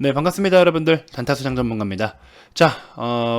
네, 반갑습니다, 여러분들. 단타수장 전문가입니다. 자,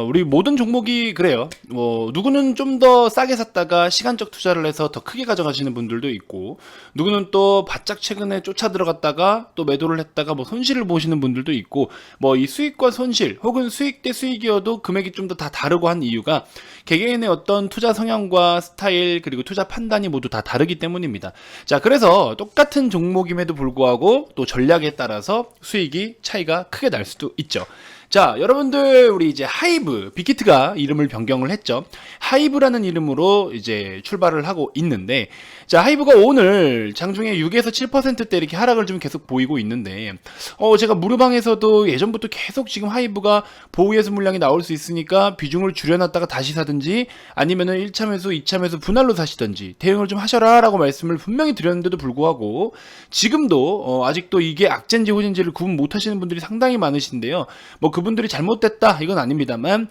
우리 모든 종목이 그래요. 누구는 좀 더 싸게 샀다가 시간적 투자를 해서 더 크게 가져가시는 분들도 있고, 누구는 또 바짝 최근에 쫓아 들어갔다가 또 매도를 했다가 손실을 보시는 분들도 있고, 이 수익과 손실, 혹은 수익 대 수익이어도 금액이 좀 더 다 다르고 한 이유가 개개인의 어떤 투자 성향과 스타일, 그리고 투자 판단이 모두 다 다르기 때문입니다. 자, 그래서 똑같은 종목임에도 불구하고 또 전략에 따라서 수익이 차이가 크게 날 수도 있죠. 자, 여러분들 우리 이제 하이브, 빅히트가 이름을 변경을 했죠. 하이브라는 이름으로 이제 출발을 하고 있는데, 자, 하이브가 오늘 장중에 6에서 7%대 이렇게 하락을 좀 계속 보이고 있는데, 제가 무료방에서도 예전부터 계속 지금 하이브가 보호예수 물량이 나올 수 있으니까 비중을 줄여놨다가 다시 사든지, 아니면은 1차 매수, 2차 매수 분할로 사시든지 대응을 좀 하셔라 라고 말씀을 분명히 드렸는데도 불구하고 지금도 아직도 이게 악재인지 호재인지를 구분 못 하시는 분들이 상당히 많으신데요. 그분들이 잘못됐다 이건 아닙니다만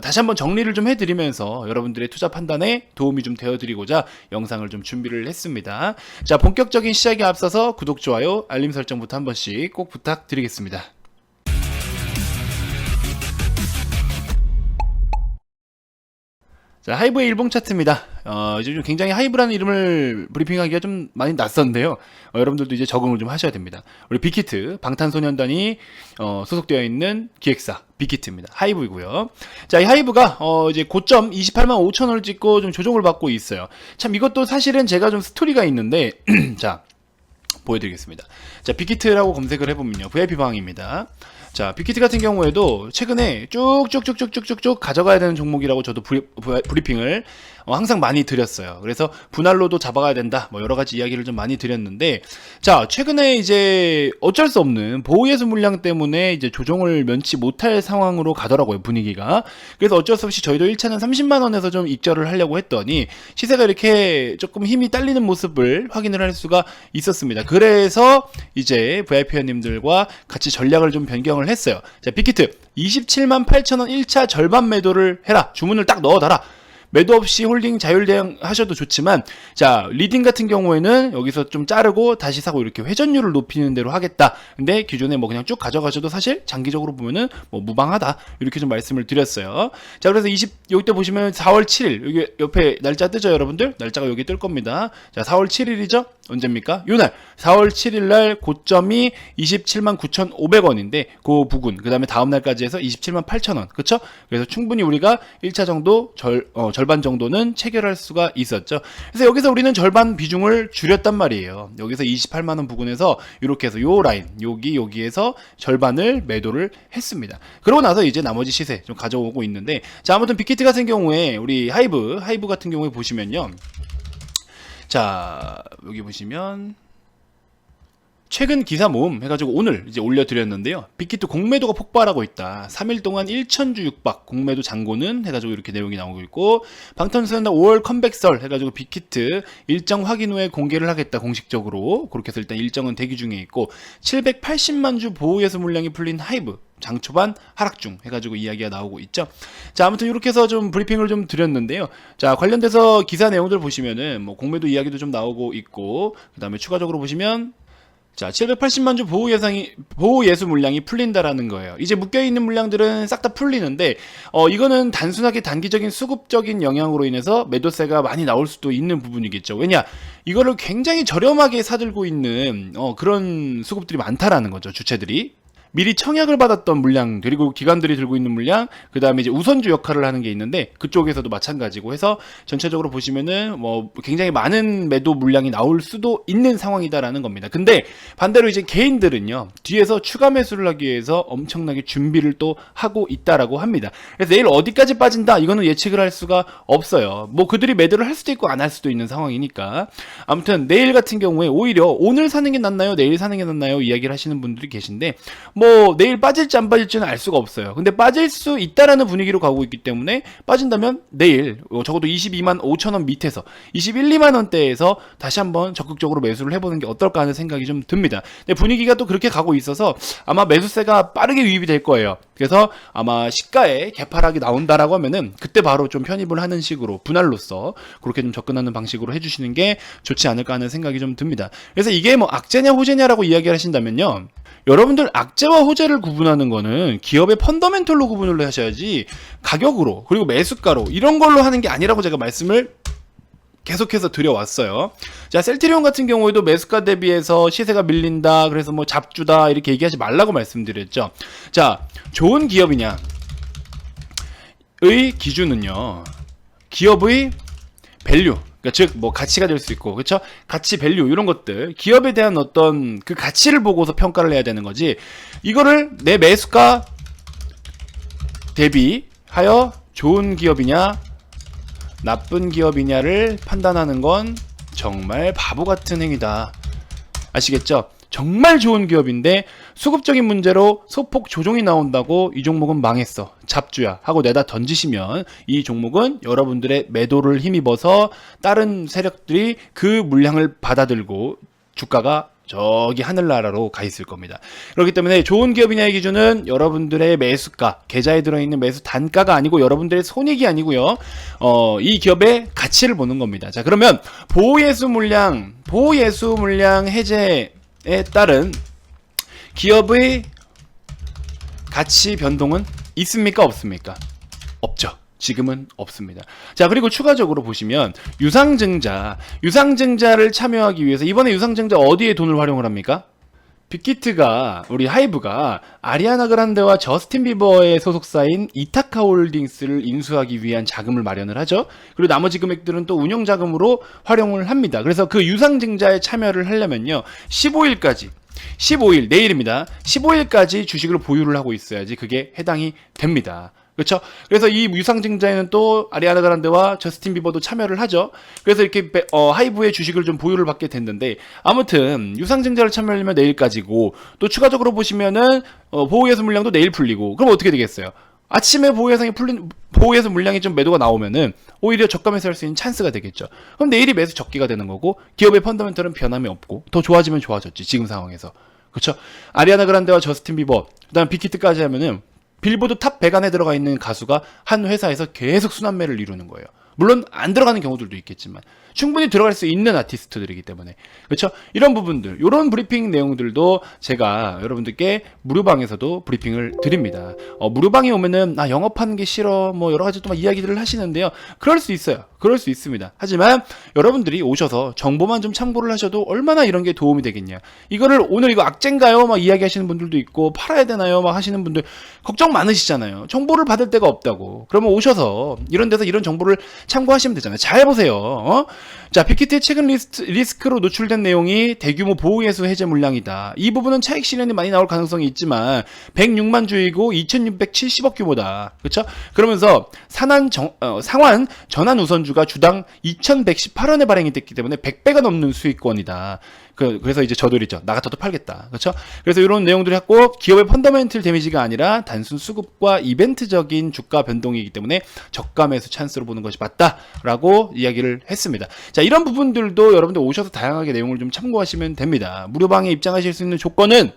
다시 한번 정리를 좀 해드리면서 여러분들의 투자 판단에 도움이 좀 되어드리고자 영상을 좀 준비를 했습니다. 자, 본격적인 시작에 앞서서 구독, 좋아요, 알림 설정부터 한 번씩 꼭 부탁드리겠습니다. 자, 하이브의 일봉 차트입니다. 이제 좀 굉장히 하이브라는 이름을 브리핑하기가 좀 많이 낯선데요. 여러분들도 이제 적응을 좀 하셔야 됩니다. 우리 빅히트, 방탄소년단이 소속되어 있는 기획사 빅히트입니다. 하이브이고요. 자, 이 하이브가 이제 고점 28만 5천 원을 찍고 좀 조정을 받고 있어요. 참 이것도 사실은 제가 좀 스토리가 있는데 자, 보여드리겠습니다. 자, 빅히트라고 검색을 해보면요, VIP 방입니다. 자, 빅히트 같은 경우에도 최근에 쭉쭉쭉쭉쭉쭉 가져가야 되는 종목이라고 저도 브리핑을 항상 많이 드렸어요. 그래서 분할로도 잡아가야 된다, 여러 가지 이야기를 좀 많이 드렸는데, 자, 최근에 이제 어쩔 수 없는 보호예수 물량 때문에 이제 조정을 면치 못할 상황으로 가더라고요, 분위기가. 그래서 어쩔 수 없이 저희도 1차는 30만원에서 좀 익절을 하려고 했더니 시세가 이렇게 조금 힘이 딸리는 모습을 확인을 할 수가 있었습니다. 그래서 이제 VIP원님들과 같이 전략을 좀 변경을 했어요. 자, 빅히트 27만 8천원 1차 절반 매도를 해라, 주문을 딱 넣어달라. 매도 없이 홀딩 자율대응 하셔도 좋지만, 자, 리딩 같은 경우에는 여기서 좀 자르고 다시 사고 이렇게 회전율을 높이는 대로 하겠다. 근데 기존에 그냥 쭉 가져가셔도 사실 장기적으로 보면은 무방하다, 이렇게 좀 말씀을 드렸어요. 자, 그래서 여기 때 보시면 4월 7일 여기 옆에 날짜 뜨죠, 여러분들? 날짜가 여기 뜰 겁니다. 자, 4월 7일이죠? 언제입니까? 요날 4월 7일날 고점이 27만 9,500원인데 그 부근, 그 다음에 다음날까지 해서 27만 8천원, 그쵸? 그래서 충분히 우리가 1차 정도 절반 정도는 체결할 수가 있었죠. 그래서 여기서 우리는 절반 비중을 줄였단 말이에요. 여기서 28만원 부근에서 이렇게 해서 요 라인, 여기에서 절반을 매도를 했습니다. 그러고 나서 이제 나머지 시세 좀 가져오고 있는데, 자, 아무튼 빅히트 같은 경우에 우리 하이브 같은 경우에 보시면요, 자, 여기 보시면 최근 기사 모음 해가지고 오늘 이제 올려드렸는데요. 빅히트 공매도가 폭발하고 있다. 3일 동안 1천주 육박 공매도 잔고는 해가지고 이렇게 내용이 나오고 있고, 방탄소년단 5월 컴백설 해가지고 빅히트 일정 확인 후에 공개를 하겠다, 공식적으로. 그렇게 해서 일단 일정은 대기 중에 있고, 780만 주 보호예수 물량이 풀린 하이브 장 초반 하락 중 해가지고 이야기가 나오고 있죠. 자, 아무튼 이렇게 해서 좀 브리핑을 좀 드렸는데요. 자, 관련돼서 기사 내용들 보시면은 공매도 이야기도 좀 나오고 있고, 그 다음에 추가적으로 보시면, 자, 780만 주 보호예수 물량이 풀린다라는 거예요. 이제 묶여있는 물량들은 싹 다 풀리는데, 이거는 단순하게 단기적인 수급적인 영향으로 인해서 매도세가 많이 나올 수도 있는 부분이겠죠. 왜냐, 이거를 굉장히 저렴하게 사들고 있는 그런 수급들이 많다라는 거죠, 주체들이. 미리 청약을 받았던 물량, 그리고 기관들이 들고 있는 물량, 그 다음에 이제 우선주 역할을 하는 게 있는데, 그쪽에서도 마찬가지고 해서 전체적으로 보시면은 굉장히 많은 매도 물량이 나올 수도 있는 상황이다라는 겁니다. 근데 반대로 이제 개인들은요, 뒤에서 추가 매수를 하기 위해서 엄청나게 준비를 또 하고 있다라고 합니다. 그래서 내일 어디까지 빠진다, 이거는 예측을 할 수가 없어요. 그들이 매도를 할 수도 있고 안 할 수도 있는 상황이니까. 아무튼 내일 같은 경우에 오히려 오늘 사는 게 낫나요, 내일 사는 게 낫나요, 이야기를 하시는 분들이 계신데, 내일 빠질지 안 빠질지는 알 수가 없어요. 근데 빠질 수 있다라는 분위기로 가고 있기 때문에, 빠진다면 내일 적어도 22만 5천원 밑에서 21, 2만원대에서 다시 한번 적극적으로 매수를 해보는 게 어떨까 하는 생각이 좀 듭니다. 근데 분위기가 또 그렇게 가고 있어서 아마 매수세가 빠르게 유입이 될 거예요. 그래서 아마 시가에 개파락이 나온다라고 하면은 그때 바로 좀 편입을 하는 식으로, 분할로서 그렇게 좀 접근하는 방식으로 해주시는 게 좋지 않을까 하는 생각이 좀 듭니다. 그래서 이게 악재냐 호재냐라고 이야기를 하신다면요, 여러분들 악재 약재와 호재를 구분하는 거는 기업의 펀더멘털로 구분을 하셔야지 가격으로 그리고 매수가로 이런 걸로 하는 게 아니라고 제가 말씀을 계속해서 드려왔어요. 자, 셀트리온 같은 경우에도 매수가 대비해서 시세가 밀린다, 그래서 뭐 잡주다 이렇게 얘기하지 말라고 말씀드렸죠. 자, 좋은 기업이냐의 기준은요, 기업의 밸류, 그러니까 즉 뭐 가치가 될 수 있고, 그렇죠? 가치, 밸류 이런 것들, 기업에 대한 어떤 그 가치를 보고서 평가를 해야 되는 거지. 이거를 내 매수가 대비하여 좋은 기업이냐 나쁜 기업이냐를 판단하는 건 정말 바보 같은 행위다. 아시겠죠? 정말 좋은 기업인데 수급적인 문제로 소폭 조정이 나온다고 이 종목은 망했어, 잡주야 하고 내다 던지시면 이 종목은 여러분들의 매도를 힘입어서 다른 세력들이 그 물량을 받아들고 주가가 저기 하늘나라로 가 있을 겁니다. 그렇기 때문에 좋은 기업이냐의 기준은 여러분들의 매수가, 계좌에 들어있는 매수 단가가 아니고 여러분들의 손익이 아니고요. 이 기업의 가치를 보는 겁니다. 자, 그러면 보호예수 물량 해제에 따른 기업의 가치 변동은 있습니까? 없습니까? 없죠. 지금은 없습니다. 자, 그리고 추가적으로 보시면 유상증자를 참여하기 위해서 이번에 유상증자 어디에 돈을 활용을 합니까? 빅히트가, 우리 하이브가 아리아나 그란데와 저스틴 비버의 소속사인 이타카 홀딩스를 인수하기 위한 자금을 마련을 하죠. 그리고 나머지 금액들은 또 운영 자금으로 활용을 합니다. 그래서 그 유상증자에 참여를 하려면요, 15일 내일입니다. 15일까지 주식을 보유를 하고 있어야지 그게 해당이 됩니다. 그렇죠? 그래서 이 유상증자에는 또 아리아나 그란데와 저스틴 비버도 참여를 하죠. 그래서 이렇게 하이브의 주식을 좀 보유를 받게 됐는데, 아무튼 유상증자를 참여하려면 내일까지고, 또 추가적으로 보시면은 보호예수 물량도 내일 풀리고, 그럼 어떻게 되겠어요? 아침에 보호예수 물량이 좀 매도가 나오면은 오히려 저가매수 할 수 있는 찬스가 되겠죠. 그럼 내일이 매수 적기가 되는 거고, 기업의 펀더멘털은 변함이 없고 더 좋아지면 좋아졌지, 지금 상황에서. 그렇죠? 아리아나 그란데와 저스틴 비버, 그다음 빅히트까지 하면은 빌보드 탑 100 안에 들어가 있는 가수가 한 회사에서 계속 순환매를 이루는 거예요. 물론 안 들어가는 경우들도 있겠지만 충분히 들어갈 수 있는 아티스트들이기 때문에, 그렇죠? 이런 부분들, 이런 브리핑 내용들도 제가 여러분들께 무료방에서도 브리핑을 드립니다. 무료방에 오면은 영업하는 게 싫어, 뭐 여러 가지 또 막 이야기들을 하시는데요. 그럴 수 있어요. 그럴 수 있습니다. 하지만 여러분들이 오셔서 정보만 좀 참고를 하셔도 얼마나 이런 게 도움이 되겠냐. 이거를 오늘 이거 악재인가요? 막 이야기하시는 분들도 있고, 팔아야 되나요? 막 하시는 분들 걱정 많으시잖아요. 정보를 받을 데가 없다고. 그러면 오셔서 이런 데서 이런 정보를 참고하시면 되잖아요. 잘 보세요. 자, 빅히트의 최근 리스크로 노출된 내용이 대규모 보호예수 해제 물량이다. 이 부분은 차익 실현이 많이 나올 가능성이 있지만 106만 주이고 2670억 규모다. 그렇죠? 그러면서 상환 전환 우선주가 주당 2118원에 발행이 됐기 때문에 100배가 넘는 수익권이다. 그래서 이제 저돌이죠. 나 같아도 팔겠다. 그렇죠? 그래서 이런 내용들을 했고, 기업의 펀더멘털 데미지가 아니라 단순 수급과 이벤트적인 주가 변동이기 때문에 저가 매수 찬스로 보는 것이 맞다라고 이야기를 했습니다. 자, 이런 부분들도 여러분들 오셔서 다양하게 내용을 좀 참고하시면 됩니다. 무료방에 입장하실 수 있는 조건은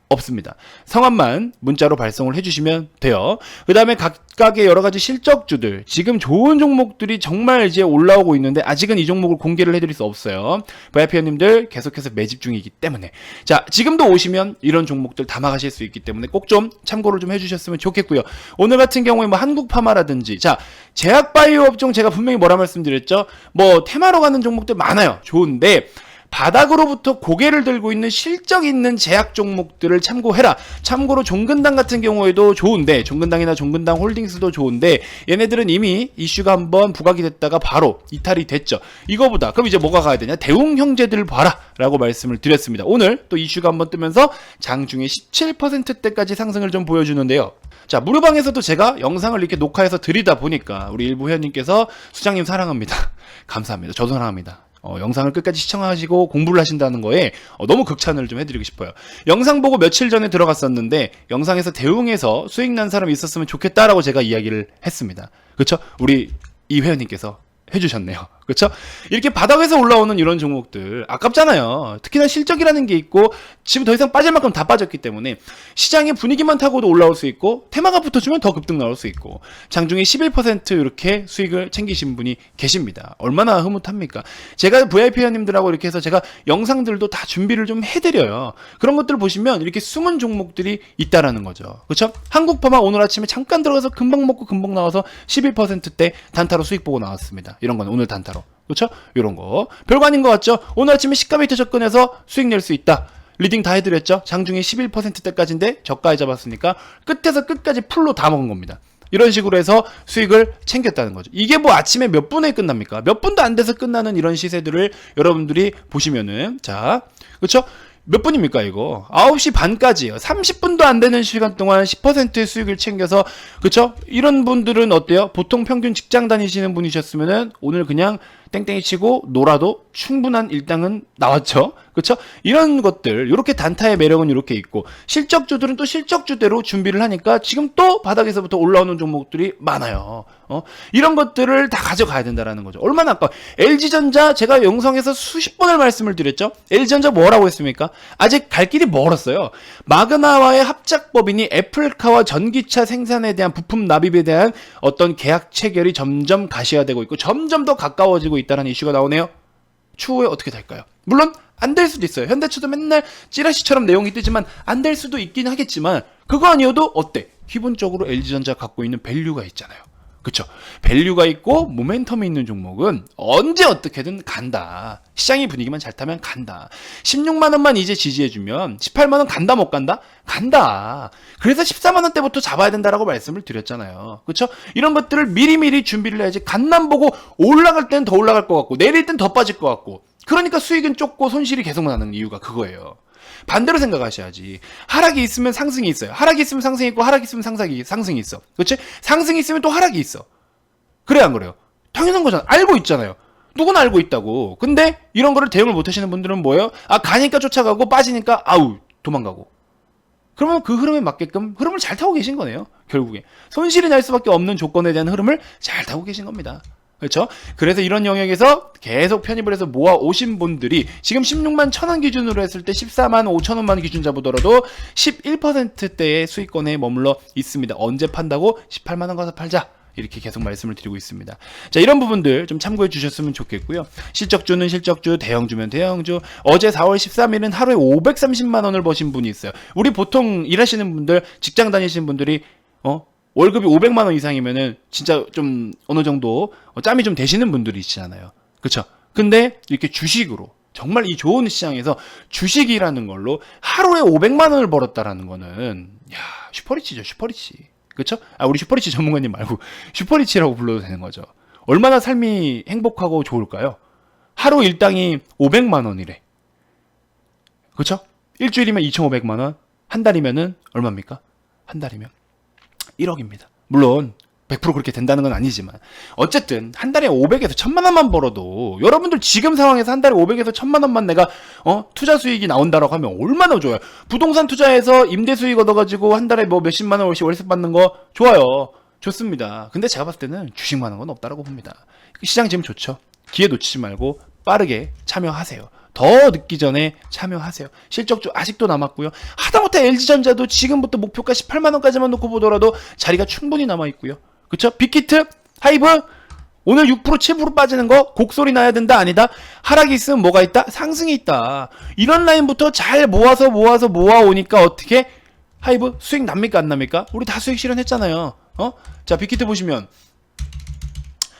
없습니다. 성함만 문자로 발송을 해주시면 돼요. 그 다음에 각각의 여러가지 실적주들, 지금 좋은 종목들이 정말 이제 올라오고 있는데 아직은 이 종목을 공개를 해드릴 수 없어요. VIP원님들 계속해서 매집 중이기 때문에, 자, 지금도 오시면 이런 종목들 담아가실 수 있기 때문에 꼭 좀 참고를 좀 해주셨으면 좋겠고요. 오늘 같은 경우에 뭐 한국파마라든지, 자, 제약바이오 업종 제가 분명히 뭐라 말씀드렸죠? 뭐 테마로 가는 종목들 많아요. 좋은데 바닥으로부터 고개를 들고 있는 실적 있는 제약 종목들을 참고해라. 참고로 종근당 같은 경우에도 좋은데, 종근당이나 종근당 홀딩스도 좋은데, 얘네들은 이미 이슈가 한번 부각이 됐다가 바로 이탈이 됐죠. 이거보다 그럼 이제 뭐가 가야 되냐? 대웅 형제들 봐라 라고 말씀을 드렸습니다. 오늘 또 이슈가 한번 뜨면서 장중에 17%대까지 상승을 좀 보여주는데요. 자, 무료방에서도 제가 영상을 이렇게 녹화해서 드리다 보니까 우리 일부 회원님께서 수장님 사랑합니다. 감사합니다. 저도 사랑합니다. 영상을 끝까지 시청하시고 공부를 하신다는 거에 너무 극찬을 좀 해드리고 싶어요. 영상 보고 며칠 전에 들어갔었는데 영상에서 대응해서 수익 난 사람이 있었으면 좋겠다라고 제가 이야기를 했습니다. 그렇죠? 우리 이 회원님께서 해주셨네요. 그렇죠? 이렇게 바닥에서 올라오는 이런 종목들 아깝잖아요. 특히나 실적이라는 게 있고 지금 더 이상 빠질 만큼 다 빠졌기 때문에 시장의 분위기만 타고도 올라올 수 있고 테마가 붙어주면 더 급등 나올 수 있고 장중에 11% 이렇게 수익을 챙기신 분이 계십니다. 얼마나 흐뭇합니까? 제가 VIP 회원님들하고 이렇게 해서 제가 영상들도 다 준비를 좀 해드려요. 그런 것들 보시면 이렇게 숨은 종목들이 있다라는 거죠. 그렇죠? 한국파마 오늘 아침에 잠깐 들어가서 금방 먹고 금방 나와서 11%대 단타로 수익 보고 나왔습니다. 이런 건 오늘 단타로. 그렇죠? 이런 거 별거 아닌 것 같죠? 오늘 아침에 시가베이트 접근해서 수익 낼 수 있다. 리딩 다 해드렸죠? 장중에 11%대까지인데 저가에 잡았으니까 끝에서 끝까지 풀로 다 먹은 겁니다. 이런 식으로 해서 수익을 챙겼다는 거죠. 이게 뭐 아침에 몇 분에 끝납니까? 몇 분도 안 돼서 끝나는 이런 시세들을 여러분들이 보시면은 자, 그렇죠? 몇 분입니까 이거? 9시 반까지요. 30분도 안 되는 시간 동안 10%의 수익을 챙겨서 그쵸? 이런 분들은 어때요? 보통 평균 직장 다니시는 분이셨으면은 오늘 그냥 땡땡이 치고 놀아도 충분한 일당은 나왔죠. 그쵸? 이런 것들 이렇게 단타의 매력은 이렇게 있고 실적주들은 또 실적주대로 준비를 하니까 지금 또 바닥에서부터 올라오는 종목들이 많아요. 이런 것들을 다 가져가야 된다라는 거죠. 얼마나 아까 LG전자 제가 영상에서 수십 번을 말씀을 드렸죠. LG전자 뭐라고 했습니까? 아직 갈 길이 멀었어요. 마그나와의 합작법이니 애플카와 전기차 생산에 대한 부품 납입에 대한 어떤 계약 체결이 점점 가시화되고 있고 점점 더 가까워지고 있다는 이슈가 나오네요. 추후에 어떻게 될까요? 물론 안 될 수도 있어요. 현대차도 맨날 찌라시처럼 내용이 뜨지만 안 될 수도 있긴 하겠지만 그거 아니어도 어때? 기본적으로 LG전자 갖고 있는 밸류가 있잖아요. 그쵸? 밸류가 있고 모멘텀이 있는 종목은 언제 어떻게든 간다. 시장의 분위기만 잘 타면 간다. 16만원만 이제 지지해주면 18만원 간다 못 간다? 간다. 그래서 14만원대부터 잡아야 된다라고 말씀을 드렸잖아요. 그쵸? 이런 것들을 미리미리 준비를 해야지 간남 보고 올라갈 땐 더 올라갈 것 같고 내릴 땐 더 빠질 것 같고 그러니까 수익은 좁고 손실이 계속 나는 이유가 그거예요. 반대로 생각하셔야지. 하락이 있으면 상승이 있어요. 하락이 있으면 상승이 있고 하락이 있으면 상승이 있어. 그렇지? 상승이 있으면 또 하락이 있어. 그래 안 그래요? 당연한 거잖아. 알고 있잖아요. 누구나 알고 있다고. 근데 이런 거를 대응을 못 하시는 분들은 뭐예요? 아, 가니까 쫓아가고 빠지니까 아우 도망가고. 그러면 그 흐름에 맞게끔 흐름을 잘 타고 계신 거네요. 결국에. 손실이 날 수밖에 없는 조건에 대한 흐름을 잘 타고 계신 겁니다. 그렇죠? 그래서 이런 영역에서 계속 편입을 해서 모아 오신 분들이 지금 16만 1,000원 기준으로 했을 때 14만 5천원만 기준 잡으더라도 11%대의 수익권에 머물러 있습니다. 언제 판다고? 18만원 가서 팔자. 이렇게 계속 말씀을 드리고 있습니다. 자, 이런 부분들 좀 참고해 주셨으면 좋겠고요. 실적주는 실적주, 대형주면 대형주. 어제 4월 13일은 하루에 530만 원을 버신 분이 있어요. 우리 보통 일하시는 분들, 직장 다니시는 분들이 월급이 500만 원 이상이면은 진짜 좀 어느 정도 짬이 좀 되시는 분들이 있잖아요. 그쵸? 근데 이렇게 주식으로 정말 이 좋은 시장에서 주식이라는 걸로 하루에 500만 원을 벌었다라는 거는 야, 슈퍼리치죠, 슈퍼리치. 그쵸? 아, 우리 슈퍼리치 전문가님 말고 슈퍼리치라고 불러도 되는 거죠. 얼마나 삶이 행복하고 좋을까요? 하루 일당이 500만 원이래. 그쵸? 일주일이면 2,500만 원, 한 달이면은 얼마입니까? 한 달이면 1억입니다. 물론 100% 그렇게 된다는 건 아니지만 어쨌든 한 달에 500에서 1000만 원만 벌어도 여러분들 지금 상황에서 한 달에 500에서 1000만 원만 내가 투자 수익이 나온다라고 하면 얼마나 좋아요. 부동산 투자해서 임대 수익 얻어가지고 한 달에 뭐 몇십만 원씩 월세 받는 거 좋아요. 좋습니다. 근데 제가 봤을 때는 주식만한 건 없다라고 봅니다. 시장 지금 좋죠. 기회 놓치지 말고 빠르게 참여하세요. 더 늦기 전에 참여하세요. 실적주 아직도 남았고요. 하다못해 LG전자도 지금부터 목표가 18만원까지만 놓고 보더라도 자리가 충분히 남아있고요. 그쵸? 빅히트, 하이브, 오늘 6% 7% 빠지는 거 곡소리 나야 된다 아니다. 하락이 있으면 뭐가 있다? 상승이 있다. 이런 라인부터 잘 모아오니까 어떻게 하이브 수익 납니까 안 납니까? 우리 다 수익 실현했잖아요. 자, 빅히트 보시면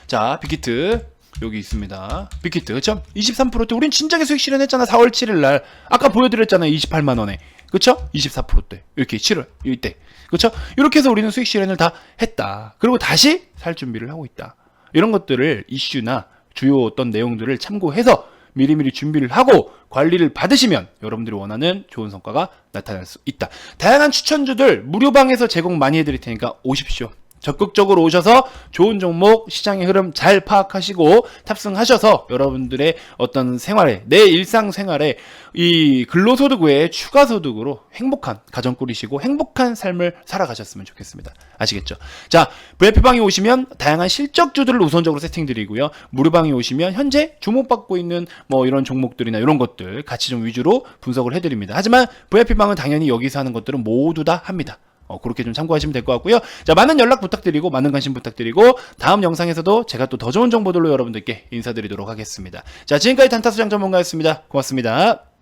자, 빅히트 여기 있습니다. 빅히트, 그쵸? 23%대. 우린 진작에 수익 실현했잖아. 4월 7일 날. 아까 보여드렸잖아요. 28만원에. 그쵸? 24%대. 이렇게 7월, 이때. 그쵸? 이렇게 해서 우리는 수익 실현을 다 했다. 그리고 다시 살 준비를 하고 있다. 이런 것들을 이슈나 주요 어떤 내용들을 참고해서 미리미리 준비를 하고 관리를 받으시면 여러분들이 원하는 좋은 성과가 나타날 수 있다. 다양한 추천주들 무료방에서 제공 많이 해드릴 테니까 오십시오. 적극적으로 오셔서 좋은 종목 시장의 흐름 잘 파악하시고 탑승하셔서 여러분들의 어떤 생활에, 내 일상 생활에 이 근로소득 외에 추가 소득으로 행복한 가정 꾸리시고 행복한 삶을 살아가셨으면 좋겠습니다. 아시겠죠? 자, VIP방에 오시면 다양한 실적주들을 우선적으로 세팅드리고요. 무료방에 오시면 현재 주목받고 있는 뭐 이런 종목들이나 이런 것들 같이 좀 위주로 분석을 해드립니다. 하지만 VIP방은 당연히 여기서 하는 것들은 모두 다 합니다. 그렇게 좀 참고하시면 될 것 같고요. 자, 많은 연락 부탁드리고 많은 관심 부탁드리고 다음 영상에서도 제가 또 더 좋은 정보들로 여러분들께 인사드리도록 하겠습니다. 자, 지금까지 단타수장 전문가였습니다. 고맙습니다.